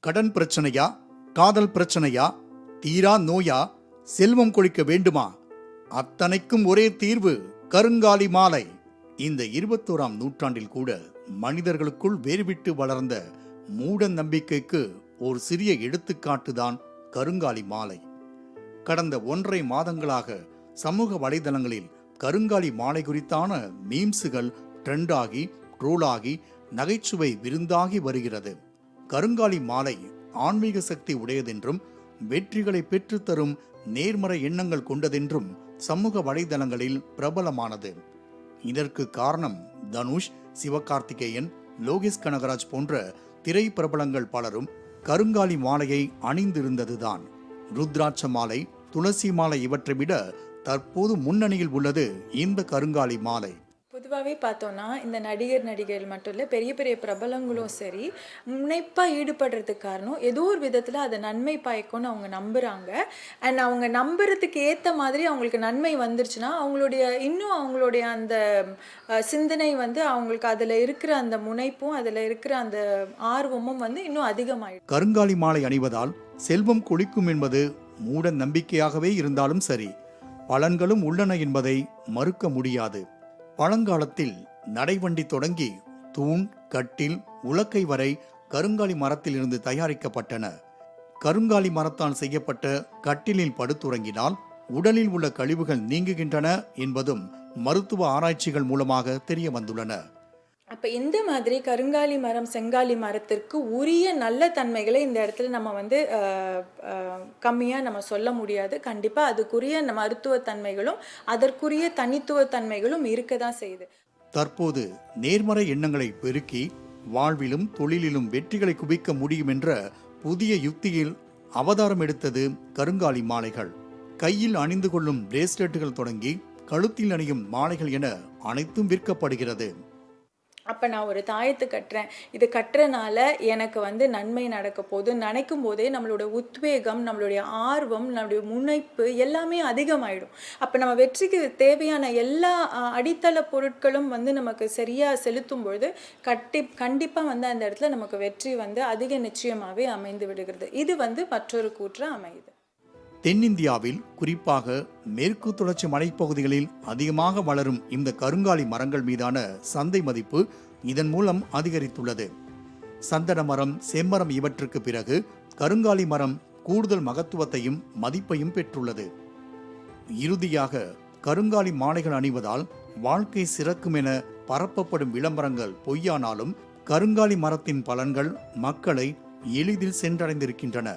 கடன் பிரச்சனையா, காதல் பிரச்சனையா, தீரா நோயா, செல்வம் கொழிக்க வேண்டுமா? அத்தனைக்கும் ஒரே தீர்வு கருங்காலி மாலை. இந்த 21ஆம் நூற்றாண்டில் கூட மனிதர்களுக்குள் வேர்விட்டு வளர்ந்த மூட நம்பிக்கைக்கு ஒரு சிறிய எடுத்துக்காட்டுதான் கருங்காலி மாலை. கடந்த 1.5 மாதங்களாக சமூக வலைதளங்களில் கருங்காலி மாலை குறித்தான மீம்ஸுகள் ட்ரெண்டாகி, ட்ரோலாகி, நகைச்சுவை விருந்தாகி வருகிறது. கருங்காலி மாலை ஆன்மீக சக்தி உடையதென்றும் வெற்றிகளை பெற்றுத்தரும் நேர்மறை எண்ணங்கள் கொண்டதென்றும் சமூக வலைதளங்களில் பிரபலமானது. இதற்கு காரணம் தனுஷ், சிவகார்த்திகேயன், லோகேஷ் கனகராஜ் போன்ற திரை பிரபலங்கள் பலரும் கருங்காலி மாலையை அணிந்திருந்ததுதான். ருத்ராட்ச மாலை, துளசி மாலை இவற்றை விட தற்போது முன்னணியில் உள்ளது இந்த கருங்காலி மாலை. பொதுவாகவே பார்த்தோன்னா இந்த நடிகர்கள் மட்டும் இல்லை, பெரிய பெரிய பிரபலங்களும் சரி முனைப்பாக ஈடுபடுறதுக்கு காரணம் ஏதோ ஒரு விதத்தில் அதை நன்மை பயக்கும்னு அவங்க நம்புகிறாங்க. அண்ட் அவங்க நம்புறதுக்கு ஏற்ற மாதிரி அவங்களுக்கு நன்மை வந்துருச்சுன்னா அவங்களுடைய அந்த சிந்தனை அவங்களுக்கு அதில் இருக்கிற அந்த முனைப்பும் அதில் இருக்கிற அந்த ஆர்வமும் இன்னும் அதிகமாயிடும். கருங்காலி மாலை அணிவதால் செல்வம் கொழிக்கும் என்பது மூட நம்பிக்கையாகவே இருந்தாலும் சரி, பலன்களும் உள்ளன என்பதை மறுக்க முடியாது. பழங்காலத்தில் நடைவண்டி தொடங்கி தூண், கட்டில், உலக்கை வரை கருங்காலி மரத்தில் இருந்து தயாரிக்கப்பட்டன. கருங்காலி மரத்தால் செய்யப்பட்ட கட்டிலில் படுத்துறங்கினால் உடலில் உள்ள கழிவுகள் நீங்குகின்றன என்பதும் மருத்துவ ஆராய்ச்சிகள் மூலமாக தெரிய வந்துள்ளன. அப்போ இந்த மாதிரி கருங்காலி மரம், செங்காலி மரத்திற்கு உரிய நல்ல தன்மைகளை இந்த இடத்துல நம்ம கம்மியாக நம்ம சொல்ல முடியாது. கண்டிப்பாக அதுக்குரிய மருத்துவ தன்மைகளும் அதற்குரிய தனித்துவ தன்மைகளும் இருக்க தான் செய்யுது. தற்போது நேர்மறை எண்ணங்களை பெருக்கி வாழ்விலும் தொழிலிலும் வெற்றிகளை குவிக்க முடியும் என்ற புதிய யுக்தியில் அவதாரம் எடுத்தது கருங்காலி மாலைகள். கையில் அணிந்து கொள்ளும் பிரேஸ்லெட்டுகள் தொடங்கி கழுத்தில் அணியும் மாலைகள் என அனைத்தும் விற்கப்படுகிறது. அப்போ நான் ஒரு தாயத்து கட்டுறேன், இது கட்டுறனால எனக்கு நன்மை நடக்க போது நினைக்கும் போதே நம்மளோட உத்வேகம், நம்மளுடைய ஆர்வம், நம்மளுடைய முனைப்பு எல்லாமே அதிகமாயிடும். அப்போ நம்ம வெற்றிக்கு தேவையான எல்லா அடித்தள பொருட்களும் நமக்கு சரியாக செலுத்தும் பொழுது கண்டிப்பாக அந்த இடத்துல நமக்கு வெற்றி அதிக நிச்சயமாகவே அமைந்து விடுகிறது. இது மற்றொரு கூற்று அமையுது. தென்னிந்தியாவில் குறிப்பாக மேற்கு தொடர்ச்சி மலைப்பகுதிகளில் அதிகமாக வளரும் இந்த கருங்காலி மரங்கள் மீதான சந்தை மதிப்பு இதன் மூலம் அதிகரித்துள்ளது. சந்தன மரம், செம்மரம் இவற்றுக்கு பிறகு கருங்காலி மரம் கூடுதல் மகத்துவத்தையும் மதிப்பையும் பெற்றுள்ளது. இறுதியாக கருங்காலி மாலைகள் அணிவதால் வாழ்க்கை சிறக்கும் என பரப்பப்படும் விளம்பரங்கள் பொய்யானாலும் கருங்காலி மரத்தின் பலன்கள் மக்களை எளிதில் சென்றடைந்திருக்கின்றன.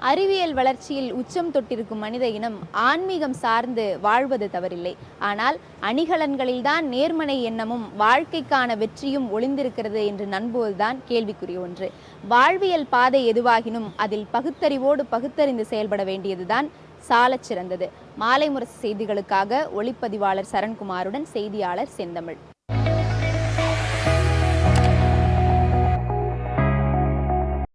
அறிவியல் வளர்ச்சியில் உச்சம் தொட்டிருக்கும் மனித இனம் ஆன்மீகம் சார்ந்து வாழ்வது தவறில்லை. ஆனால் அணிகலன்களில்தான் நேர்மறை எண்ணமும் வாழ்க்கைக்கான வெற்றியும் ஒளிந்திருக்கிறது என்று நம்புவதுதான் கேள்விக்குரிய ஒன்று. வாழ்வியல் பாதை எதுவாகினும் அதில் பகுத்தறிவோடு பகுத்தறிந்து செயல்பட வேண்டியதுதான் சாலச் சிறந்தது. மாலை முரசு செய்திகளுக்காக ஒளிப்பதிவாளர் சரண்குமாருடன் செய்தியாளர் செந்தமிழ்.